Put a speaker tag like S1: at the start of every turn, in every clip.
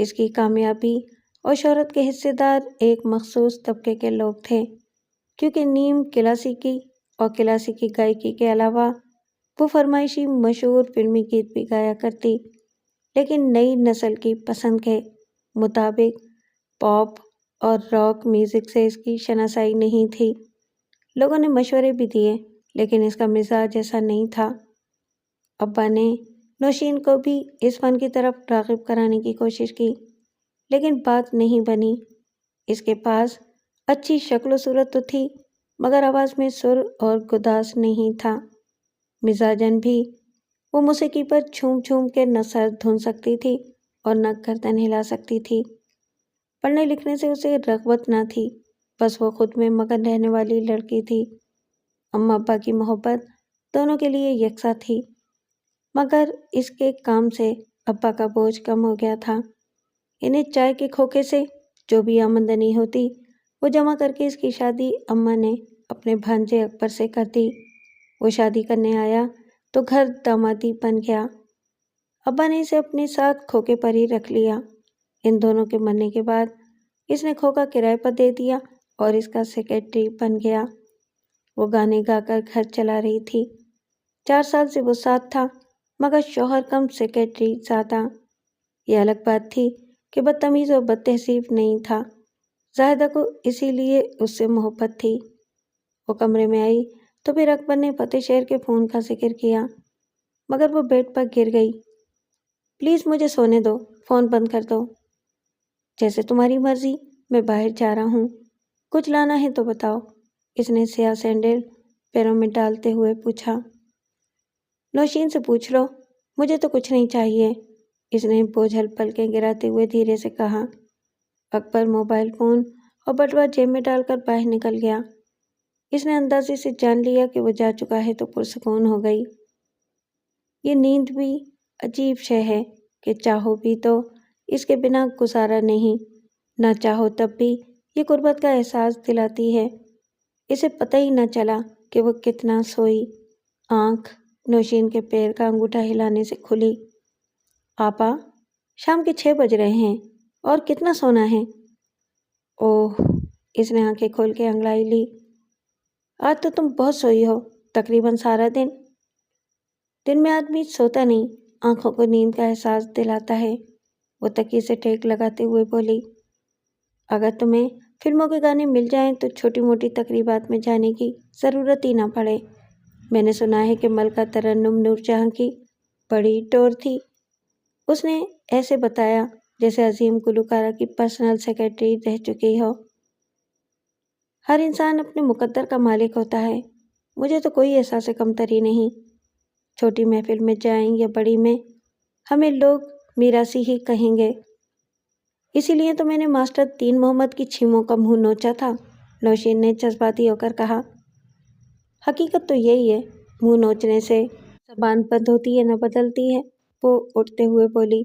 S1: اس کی کامیابی اور شہرت کے حصے دار ایک مخصوص طبقے کے لوگ تھے، کیونکہ نیم کلاسیکی اور کلاسیکی گائیکی کے علاوہ وہ فرمائشی مشہور فلمی گیت بھی گایا کرتی، لیکن نئی نسل کی پسند کے مطابق پاپ اور راک میوزک سے اس کی شناسائی نہیں تھی۔ لوگوں نے مشورے بھی دیے، لیکن اس کا مزاج ایسا نہیں تھا۔ ابا نے نوشین کو بھی اس فن کی طرف راغب کرانے کی کوشش کی، لیکن بات نہیں بنی۔ اس کے پاس اچھی شکل و صورت تو تھی، مگر آواز میں سر اور گداز نہیں تھا۔ مزاجن بھی وہ موسیقی پر جھوم جھوم کے نہ سر دھن سکتی تھی اور نہ گردن ہلا سکتی تھی۔ پڑھنے لکھنے سے اسے رغبت نہ تھی، بس وہ خود میں مگن رہنے والی لڑکی تھی۔ اماں ابا کی محبت دونوں کے لیے یکساں تھی، مگر اس کے کام سے ابا کا بوجھ کم ہو گیا تھا۔ انہیں چائے کے کھوکے سے جو بھی آمدنی ہوتی وہ جمع کر کے اس کی شادی اماں نے اپنے بھانجے اکبر سے کر دی۔ وہ شادی کرنے آیا تو گھر دامادی بن گیا۔ ابا نے اسے اپنے ساتھ کھوکے پر ہی رکھ لیا۔ ان دونوں کے مرنے کے بعد اس نے کھوکا کرائے پر دے دیا اور اس کا سیکرٹری بن گیا۔ وہ گانے گا کر گھر چلا رہی تھی۔ 4 سال سے وہ ساتھ تھا، مگر شوہر کم سیکرٹری زیادہ۔ یہ الگ بات تھی کہ بدتمیز اور بد تہذیب نہیں تھا۔ زاہدہ کو اسی لیے اس سے محبت تھی۔ وہ کمرے میں آئی تو پھر اکبر نے فتح شہر کے فون کا ذکر کیا، مگر وہ بیڈ پر گر گئی۔ پلیز مجھے سونے دو، فون بند کر دو۔ جیسے تمہاری مرضی، میں باہر جا رہا ہوں، کچھ لانا ہے تو بتاؤ، اس نے سیاہ سینڈل پیروں میں ڈالتے ہوئے پوچھا۔ نوشین سے پوچھ لو، مجھے تو کچھ نہیں چاہیے، اس نے بوجھل پلکیں گراتے ہوئے دھیرے سے کہا۔ اکبر موبائل فون اور بٹوا جیب میں ڈال کر باہر نکل گیا۔ اس نے اندازے سے جان لیا کہ وہ جا چکا ہے تو پرسکون ہو گئی۔ یہ نیند بھی عجیب شے ہے کہ چاہو بھی تو اس کے بنا گزارا نہیں، نہ چاہو تب بھی یہ قربت کا احساس دلاتی ہے۔ اسے پتہ ہی نہ چلا کہ وہ کتنا سوئی۔ آنکھ نوشین کے پیر کا انگوٹھا ہلانے سے کھلی۔ آپا، شام کے 6 بج رہے ہیں اور کتنا سونا ہے؟ اوہ، اس نے آنکھیں کھول کے انگڑائی لی۔ آج تو تم بہت سوئی ہو، تقریباً سارا دن۔ دن میں آدمی سوتا نہیں، آنکھوں کو نیند کا احساس دلاتا ہے، وہ تکیے سے ٹیک لگاتے ہوئے بولی۔ اگر تمہیں فلموں کے گانے مل جائیں تو چھوٹی موٹی تقریبات میں جانے کی ضرورت ہی نہ پڑے۔ میں نے سنا ہے کہ ملکہ ترنم نور جہاں کی بڑی ٹور تھی۔ اس نے ایسے بتایا جیسے عظیم گلوکارہ کی پرسنل سیکرٹری رہ چکی ہو۔ ہر انسان اپنے مقدر کا مالک ہوتا ہے، مجھے تو کوئی احساس کمتری نہیں۔ چھوٹی محفل میں جائیں یا بڑی میں، ہمیں لوگ میراثی ہی کہیں گے۔ اسی لیے تو میں نے ماسٹر 3 محمد کی چھیموں کا منہ نوچا تھا، نوشین نے جذباتی ہو کر کہا۔ حقیقت تو یہی ہے، منہ نوچنے سے زبان بند ہوتی ہے نہ بدلتی ہے، وہ اٹھتے ہوئے بولی۔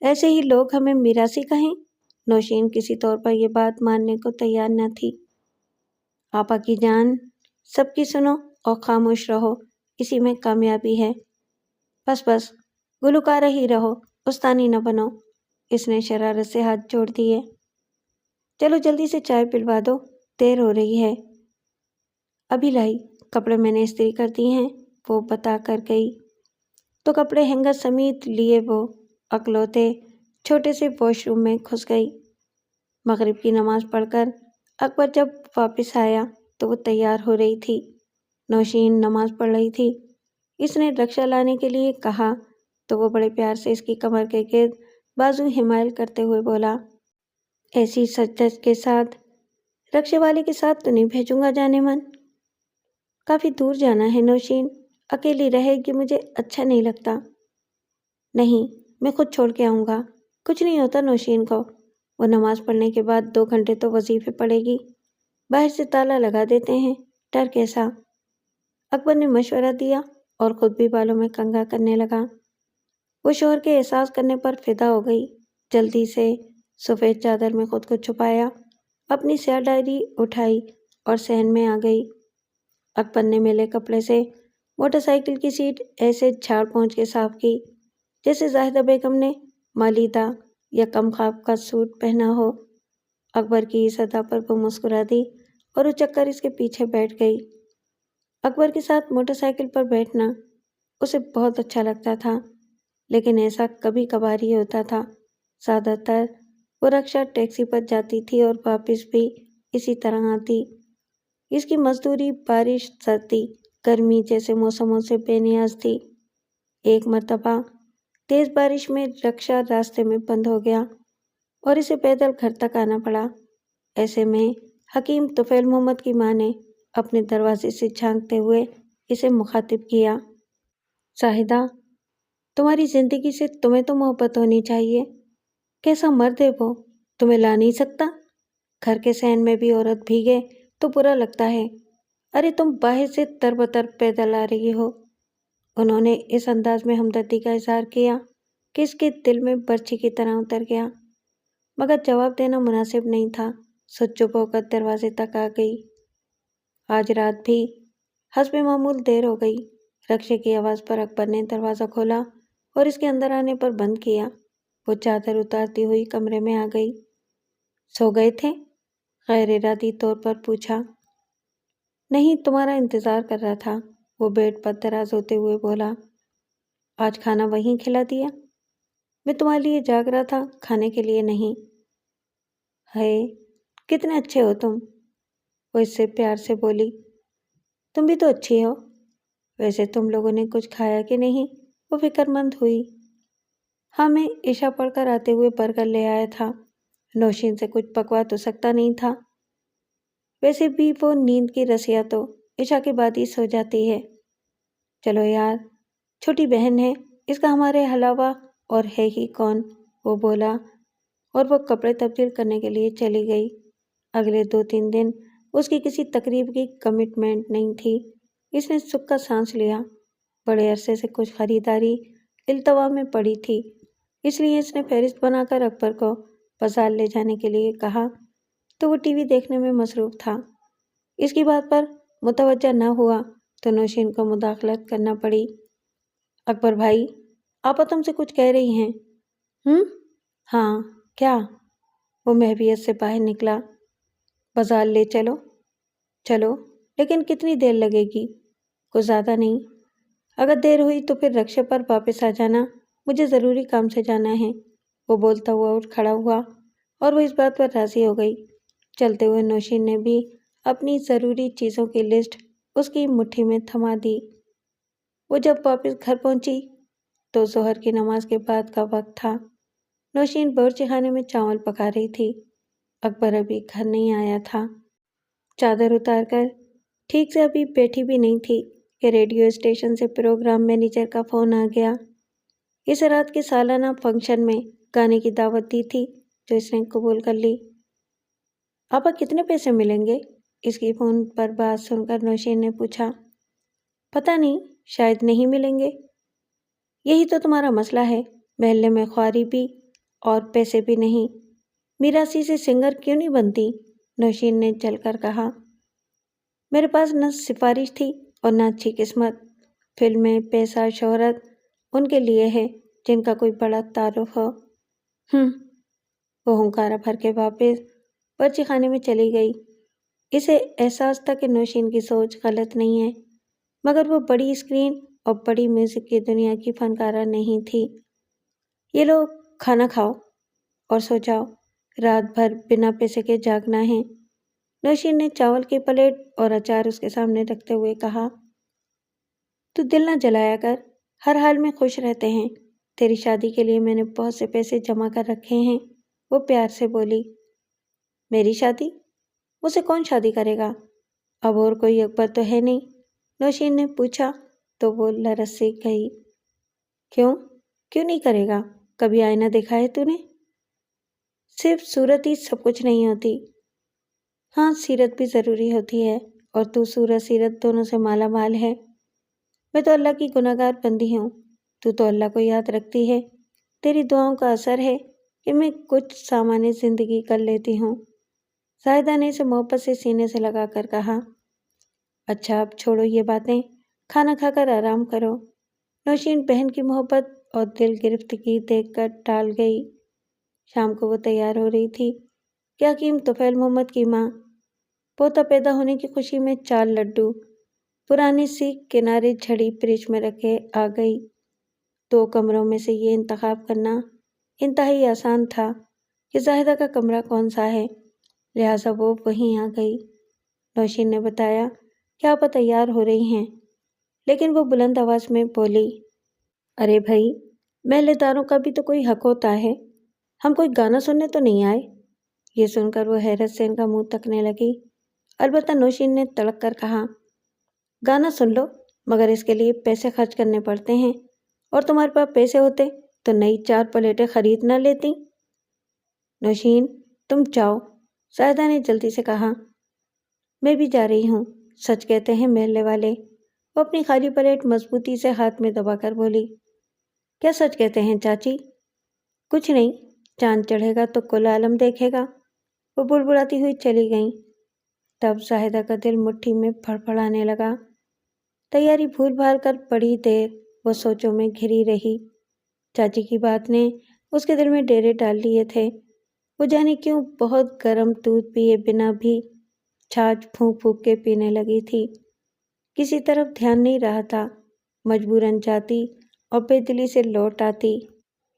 S1: ایسے ہی لوگ ہمیں میراثی کہیں؟ نوشین کسی طور پر یہ بات ماننے کو تیار نہ تھی۔ آپا کی جان، سب کی سنو اور خاموش رہو، اسی میں کامیابی ہے۔ بس بس، گلوکارہ ہی رہو، استانی نہ بنو، اس نے شرارت سے ہاتھ جوڑ دیے۔ چلو جلدی سے چائے پلوا دو، دیر ہو رہی ہے۔ ابھی لائی، کپڑے میں نے استری کر دی ہیں، وہ بتا کر گئی۔ تو کپڑے ہینگر سمیت لیے وہ اکلوتے چھوٹے سے واش روم میں گھس گئی۔ مغرب کی نماز پڑھ کر اکبر جب واپس آیا تو وہ تیار ہو رہی تھی۔ نوشین نماز پڑھ رہی تھی۔ اس نے رکشہ لانے کے لیے کہا تو وہ بڑے پیار سے اس کی کمر کے گرد بازو حمائل کرتے ہوئے بولا، ایسی سجدھج کے ساتھ رکشے والے کے ساتھ تو نہیں بھیجوں گا جانے من۔ کافی دور جانا ہے نوشین، اکیلی رہے گی مجھے اچھا نہیں لگتا۔ نہیں، میں خود چھوڑ کے آؤں گا، کچھ نہیں ہوتا نوشین کو، وہ نماز پڑھنے کے بعد 2 گھنٹے تو وظیفے پڑے گی، باہر سے تالا لگا دیتے ہیں، ڈر کیسا؟ اکبر نے مشورہ دیا اور خود بھی بالوں میں کنگھا کرنے لگا۔ وہ شوہر کے احساس کرنے پر فدا ہو گئی، جلدی سے سفید چادر میں خود کو چھپایا، اپنی سیاہ ڈائری اٹھائی اور صحن میں آ گئی۔ اکبر نے میلے کپڑے سے موٹر سائیکل کی سیٹ ایسے جھاڑ پہنچ کے صاف کی جیسے زاہدہ بیگم نے مالیدہ یا کم خواب کا سوٹ پہنا ہو۔ اکبر کی اس ادا پر وہ مسکرا دی اور اچک کر اس کے پیچھے بیٹھ گئی۔ اکبر کے ساتھ موٹر سائیکل پر بیٹھنا اسے بہت اچھا لگتا تھا، لیکن ایسا کبھی کبھار ہی ہوتا تھا۔ زیادہ تر وہ رکشا ٹیکسی پر جاتی تھی اور واپس بھی اسی طرح آتی۔ اس کی مزدوری بارش، سردی، گرمی جیسے موسموں سے بے نیاز تھی۔ ایک مرتبہ تیز بارش میں رکشا راستے میں بند ہو گیا اور اسے پیدل گھر تک آنا پڑا۔ ایسے میں حکیم طفیل محمد کی ماں نے اپنے دروازے سے جھانکتے ہوئے اسے مخاطب کیا۔ زاہدہ، تمہاری زندگی سے تمہیں تو محبت ہونی چاہیے۔ کیسا مرد ہے وہ، تمہیں لا نہیں سکتا؟ گھر کے صحن میں بھی عورت بھیگے تو برا لگتا ہے۔ ارے تم باہر سے تربتر پیدل آ رہی ہو۔ انہوں نے اس انداز میں ہمدردی کا اظہار کیا کہ اس کے دل میں برچھی کی طرح اتر گیا، مگر جواب دینا مناسب نہیں تھا، سو چپ ہو کر دروازے تک آ گئی۔ آج رات بھی حسب معمول دیر ہو گئی۔ رکشے کی آواز پر اکبر نے دروازہ کھولا اور اس کے اندر آنے پر بند کیا۔ وہ چادر اتارتی ہوئی کمرے میں آ گئی۔ سو گئے تھے؟ غیر ارادی طور پر پوچھا۔ نہیں، تمہارا انتظار کر رہا تھا، وہ بیڈ پر دراز ہوتے ہوئے بولا۔ آج کھانا وہیں کھلا دیا؟ میں تمہارے لیے جاگ رہا تھا، کھانے کے لیے نہیں۔ ہے، کتنے اچھے ہو تم، وہ اس سے پیار سے بولی۔ تم بھی تو اچھی ہو۔ ویسے تم لوگوں نے کچھ کھایا کہ نہیں؟ وہ فکر مند ہوئی۔ ہاں، میں عشاء پڑھ کر آتے ہوئے برگر لے آیا تھا، نوشین سے کچھ پکوا تو سکتا نہیں تھا۔ ویسے بھی وہ نیند کی رسیا تو عشاء کے بعد ہی سو جاتی ہے۔ چلو یار، چھوٹی بہن ہے، اس کا ہمارے علاوہ اور ہے ہی کون، وہ بولا اور وہ کپڑے تبدیل کرنے کے لیے چلی گئی۔ اگلے 2-3 دن اس کی کسی تقریب کی کمٹمنٹ نہیں تھی۔ اس نے سکھ کا سانس لیا۔ بڑے عرصے سے کچھ خریداری التوا میں پڑی تھی، اس لیے اس نے فہرست بنا کر اکبر کو بازار لے جانے کے لیے کہا، تو وہ ٹی وی دیکھنے میں مصروف تھا۔ اس کی بات پر متوجہ نہ ہوا تو نوشین کو مداخلت کرنا پڑی۔ اکبر بھائی، آپا تم سے کچھ کہہ رہی ہیں۔ ہاں، کیا؟ وہ محبیت سے باہر نکلا۔ بازار لے چلو۔ چلو، لیکن کتنی دیر لگے گی؟ کچھ زیادہ نہیں۔ اگر دیر ہوئی تو پھر رکشے پر واپس آ جانا، مجھے ضروری کام سے جانا ہے، وہ بولتا ہوا اٹھ کھڑا ہوا اور وہ اس بات پر راضی ہو گئی۔ چلتے ہوئے نوشین نے بھی اپنی ضروری چیزوں کی لسٹ اس کی مٹھی میں تھما دی۔ وہ جب واپس گھر پہنچی تو ظہر کی نماز کے بعد کا وقت تھا۔ نوشین باورچی خانے میں چاول پکا رہی تھی۔ اکبر ابھی گھر نہیں آیا تھا۔ چادر اتار کر ٹھیک سے ابھی بیٹھی بھی نہیں تھی کہ ریڈیو اسٹیشن سے پروگرام مینیجر کا فون آ گیا۔ اس رات کے سالانہ فنکشن میں گانے کی دعوت دی تھی جو اس نے قبول کر لی۔ آپا کتنے پیسے ملیں گے؟ اس کی فون پر بات سن کر نوشین نے پوچھا۔ پتہ نہیں، شاید نہیں ملیں گے۔ یہی تو تمہارا مسئلہ ہے، محلے میں خواری بھی اور پیسے بھی نہیں۔ میراثی سے سنگر کیوں نہیں بنتی؟ نوشین نے جل کر کہا۔ میرے پاس نہ سفارش تھی اور نہ اچھی قسمت۔ فلمیں، پیسہ، شہرت ان کے لیے ہے جن کا کوئی بڑا تعارف ہو۔ وہ ہنکارا بھر کے واپس باورچی خانے میں چلی گئی۔ اسے احساس تھا کہ نوشین کی سوچ غلط نہیں ہے، مگر وہ بڑی اسکرین اور بڑی میوزک کی دنیا کی فنکارہ نہیں تھی۔ یہ لو، کھانا کھاؤ اور سو جاؤ، رات بھر بنا پیسے کے جاگنا ہے، نوشین نے چاول کی پلیٹ اور اچار اس کے سامنے رکھتے ہوئے کہا۔ تو دل نہ جلایا کر، ہر حال میں خوش رہتے ہیں، تیری شادی کے لیے میں نے بہت سے پیسے جمع کر رکھے ہیں، وہ پیار سے بولی۔ میری شادی؟ مجھ سے کون شادی کرے گا؟ اب اور کوئی اکبر تو ہے نہیں، نوشین نے پوچھا تو وہ لرز سی گئی۔ کیوں نہیں کرے گا؟ کبھی آئینہ دیکھا ہے تو نے؟ صرف صورت ہی سب کچھ نہیں ہوتی۔ ہاں، سیرت بھی ضروری ہوتی ہے، اور تو صورت سیرت دونوں سے مالا مال ہے۔ میں تو اللہ کی گناہگار بندی ہوں، تو اللہ کو یاد رکھتی ہے، تیری دعاؤں کا اثر ہے کہ میں کچھ سامان زندگی کر لیتی ہوں، زاہدہ نے اسے محبت سے سینے سے لگا کر کہا۔ اچھا، اب چھوڑو یہ باتیں، کھانا کھا کر آرام کرو۔ نوشین بہن کی محبت اور دل گرفتگی دیکھ کر ٹال گئی۔ شام کو وہ تیار ہو رہی تھی کہ حکیم طفیل محمد کی ماں پوتا پیدا ہونے کی خوشی میں 4 لڈو پرانی سی کنارے جھڑی فریج میں رکھے آ گئی۔ 2 کمروں میں سے یہ انتخاب کرنا انتہائی آسان تھا کہ زاہدہ کا کمرہ کون سا ہے، لہٰذا وہ وہیں آ گئی۔ نوشین نے بتایا کہ آپا تیار ہو رہی ہیں، لیکن وہ بلند آواز میں بولی، ارے بھائی، محلے داروں کا بھی تو کوئی حق ہوتا ہے، ہم کوئی گانا سننے تو نہیں آئے؟ یہ سن کر وہ حیرت سے ان کا منہ تکنے لگی۔ البتہ نوشین نے تڑک کر کہا، گانا سن لو، مگر اس کے لیے پیسے خرچ کرنے پڑتے ہیں، اور تمہارے پاس پیسے ہوتے تو نئی 4 پلیٹیں خرید نہ لیتی۔ نوشین، تم جاؤ، زاہدہ نے جلدی سے کہا۔ میں بھی جا رہی ہوں، سچ کہتے ہیں محلے والے، وہ اپنی خالی پلیٹ مضبوطی سے ہاتھ میں دبا کر بولی۔ کیا سچ کہتے ہیں چاچی؟ کچھ نہیں، چاند چڑھے گا تو کل عالم دیکھے گا، وہ بڑبڑاتی ہوئی چلی گئیں۔ تب زاہدہ کا دل مٹھی میں پھڑپڑانے لگا۔ تیاری بھول بھال کر بڑی دیر وہ سوچوں میں گھری رہی۔ چاچی کی بات نے اس کے دل میں ڈیرے ڈال لیے تھے۔ وہ جانے کیوں بہت گرم دودھ پیے بنا بھی چھاچھ پھونک پھونک کے پینے لگی تھی۔ کسی طرف دھیان نہیں رہا تھا، مجبوراً جاتی اور بے دلی سے لوٹ آتی۔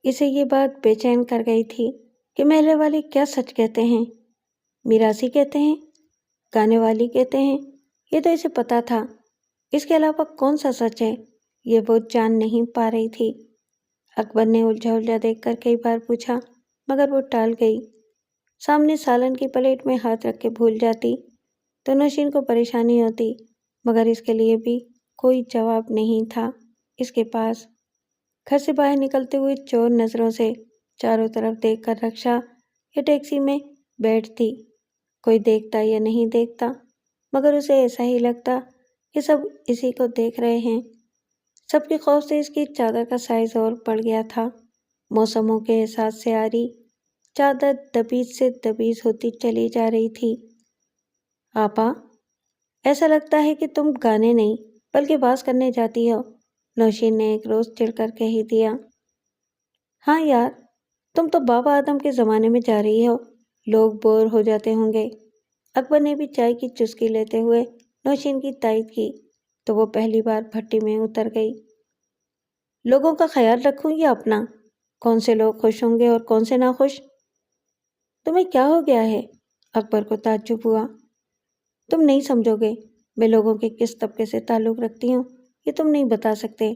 S1: اسے یہ بات بے چین کر گئی تھی کہ محلے والے کیا سچ کہتے ہیں، میراثی کہتے ہیں، گانے والی کہتے ہیں، یہ تو اسے پتا تھا، اس کے علاوہ کون سا سچ ہے، یہ وہ جان نہیں پا رہی تھی۔ اکبر نے الجھا دیکھ کر کئی بار پوچھا، مگر وہ ٹال گئی۔ سامنے سالن کی پلیٹ میں ہاتھ رکھ کے بھول جاتی تو نوشین کو پریشانی ہوتی، مگر اس کے لیے بھی کوئی جواب نہیں تھا اس کے پاس۔ گھر سے باہر نکلتے ہوئے چور نظروں سے چاروں طرف دیکھ کر رکشا یا ٹیکسی میں بیٹھتی، کوئی دیکھتا یا نہیں دیکھتا، مگر اسے ایسا ہی لگتا کہ سب اسی کو دیکھ رہے ہیں۔ سب کے خوف سے اس کی چادر کا سائز اور بڑھ گیا تھا۔ موسموں کے احساس سے آ رہی چادر دبیز سے دبیز ہوتی چلی جا رہی تھی۔ آپا، ایسا لگتا ہے کہ تم گانے نہیں بلکہ باز کرنے جاتی ہو، نوشین نے ایک روز چڑھ کر کہہ دیا۔ ہاں یار، تم تو بابا آدم کے زمانے میں جا رہی ہو، لوگ بور ہو جاتے ہوں گے۔ اکبر نے بھی چائے کی چسکی لیتے ہوئے نوشین کی تائید کی تو وہ پہلی بار بھٹی میں اتر گئی۔ لوگوں کا خیال رکھوں یا اپنا؟ کون سے لوگ خوش ہوں گے اور کون سے ناخوش؟ تمہیں کیا ہو گیا ہے؟ اکبر کو تعجب ہوا۔ تم نہیں سمجھو گے، میں لوگوں کے کس طبقے سے تعلق رکھتی ہوں یہ تم نہیں بتا سکتے۔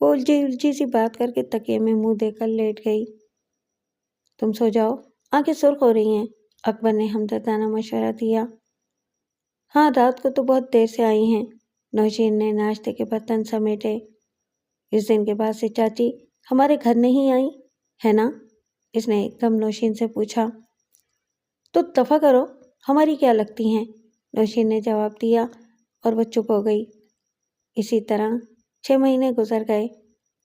S1: وہ الجھی سی بات کر کے تکیے میں منہ دے کر لیٹ گئی۔ تم سو جاؤ، آنکھیں سرخ ہو رہی ہیں، اکبر نے ہمدردانہ مشورہ دیا۔ ہاں، رات کو تو بہت دیر سے آئی ہیں، نوشین نے ناشتے کے برتن سمیٹے۔ اس دن کے بعد سے چاچی ہمارے گھر نہیں آئی ہے نا؟ اس نے ایک دم نوشین سے پوچھا۔ تو دفع کرو، ہماری کیا لگتی ہیں، نوشین نے جواب دیا اور وہ چپ ہو گئی۔ اسی طرح 6 مہینے گزر گئے،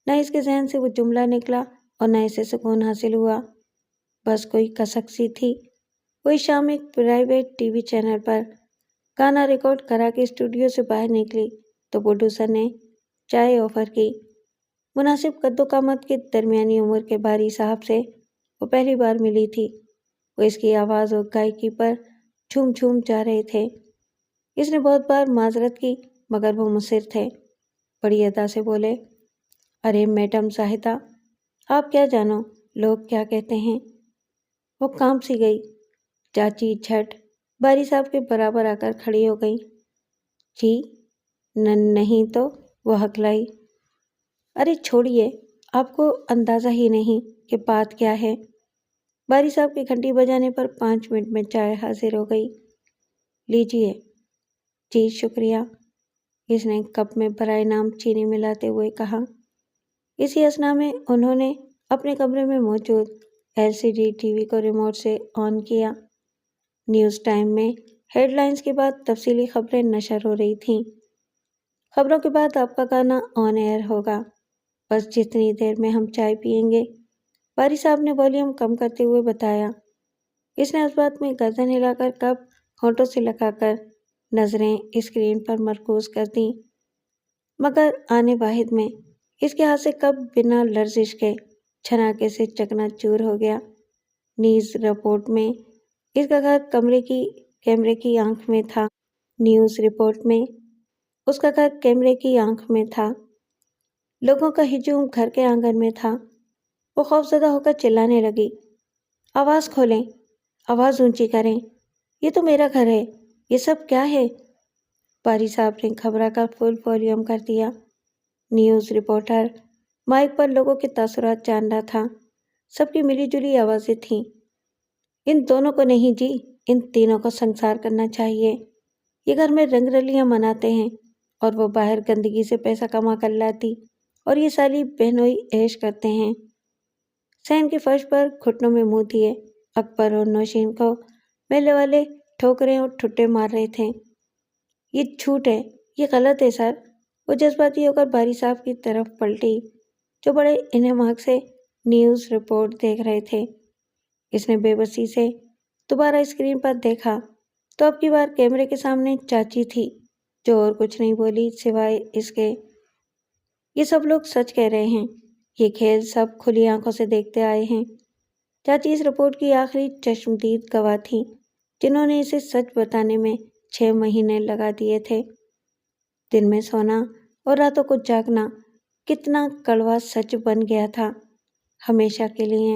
S1: نہ اس کے ذہن سے وہ جملہ نکلا اور نہ اسے سکون حاصل ہوا۔ بس کوئی کسک سی تھی۔ وہی شام ایک پرائیویٹ ٹی وی چینل پر گانا ریکارڈ کرا کے اسٹوڈیو سے باہر نکلی تو پروڈیوسر نے چائے آفر کی۔ مناسب قد و قامت کے درمیانی عمر کے باری صاحب سے وہ پہلی بار ملی تھی۔ وہ اس کی آواز اور گائیکی پر جھوم جھوم جا رہے تھے۔ اس نے بہت بار معذرت کی مگر وہ مصر تھے۔ بڑی ادا سے بولے، ارے میڈم زاہدہ، آپ کیا جانو لوگ کیا کہتے ہیں۔ وہ کانپ سی گئی۔ چاچی جھٹ باری صاحب کے برابر آ کر کھڑی ہو گئی۔ جی نہیں تو، وہ ہکلائی۔ ارے چھوڑیے، آپ کو اندازہ ہی نہیں کہ بات کیا ہے۔ باری صاحب کی گھنٹی بجانے پر 5 منٹ میں چائے حاضر ہو گئی۔ لیجیے۔ جی شکریہ، اس نے کپ میں برائے نام چینی ملاتے ہوئے کہا۔ اسی اثنا میں انہوں نے اپنے کمرے میں موجود LCD ٹی وی کو ریموٹ سے آن کیا۔ نیوز ٹائم میں ہیڈ لائنز کے بعد تفصیلی خبریں نشر ہو رہی تھیں۔ خبروں کے بعد آپ کا گانا آن ایئر ہوگا، بس جتنی دیر میں ہم چائے پیئیں گے، باری صاحب نے والیوم کم کرتے ہوئے بتایا۔ اس نے اس بات میں گردن ہلا کر کپ ہونٹوں سے لگا کر نظریں اسکرین پر مرکوز کر دیں، مگر آنے واحد میں اس کے ہاتھ سے کب بنا لرزش کے چھناکے سے چکنا چور ہو گیا۔ نیوز رپورٹ میں اس کا گھر کیمرے کی آنکھ میں تھا۔ نیوز رپورٹ میں اس کا گھر کیمرے کی آنکھ میں تھا۔ لوگوں کا ہجوم گھر کے آنگن میں تھا۔ وہ خوفزدہ ہو کر چلانے لگی، آواز کھولیں، آواز اونچی کریں، یہ تو میرا گھر ہے، یہ سب کیا ہے؟ باری صاحب نے گھبرا کر فل والیوم کر دیا۔ نیوز رپورٹر مائک پر لوگوں کے تاثرات جان رہا تھا۔ سب کی ملی جلی آوازیں تھیں۔ ان دونوں کو نہیں جی، ان تینوں کو سنسار کرنا چاہیے۔ یہ گھر میں رنگ رلیاں مناتے ہیں اور وہ باہر گندگی سے پیسہ کما کر لاتی اور یہ سالی بہنوئی عیش کرتے ہیں۔ صحن کے فرش پر گھٹنوں میں منہ دیے اکبر اور نوشین کو محلے والے ٹھوکریں اور ٹھٹے مار رہے تھے۔ یہ جھوٹ ہے، یہ غلط ہے سر۔ وہ جذباتی ہو کر باری صاحب کی طرف پلٹی جو بڑے انہماک سے نیوز رپورٹ دیکھ رہے تھے۔ اس نے بے بسی سے دوبارہ اسکرین پر دیکھا تو اب کی بار کیمرے کے سامنے چاچی تھی جو اور کچھ نہیں بولی سوائے اس کے، یہ سب لوگ سچ کہہ رہے ہیں، یہ کھیل سب کھلی آنکھوں سے دیکھتے آئے ہیں۔ چاچی اس رپورٹ کی آخری چشمدید گواہ تھی جنہوں نے اسے سچ بتانے میں 6 مہینے لگا دیے تھے۔ دن میں سونا اور راتوں کو جاگنا کتنا کڑوا سچ بن گیا تھا، ہمیشہ کے لیے۔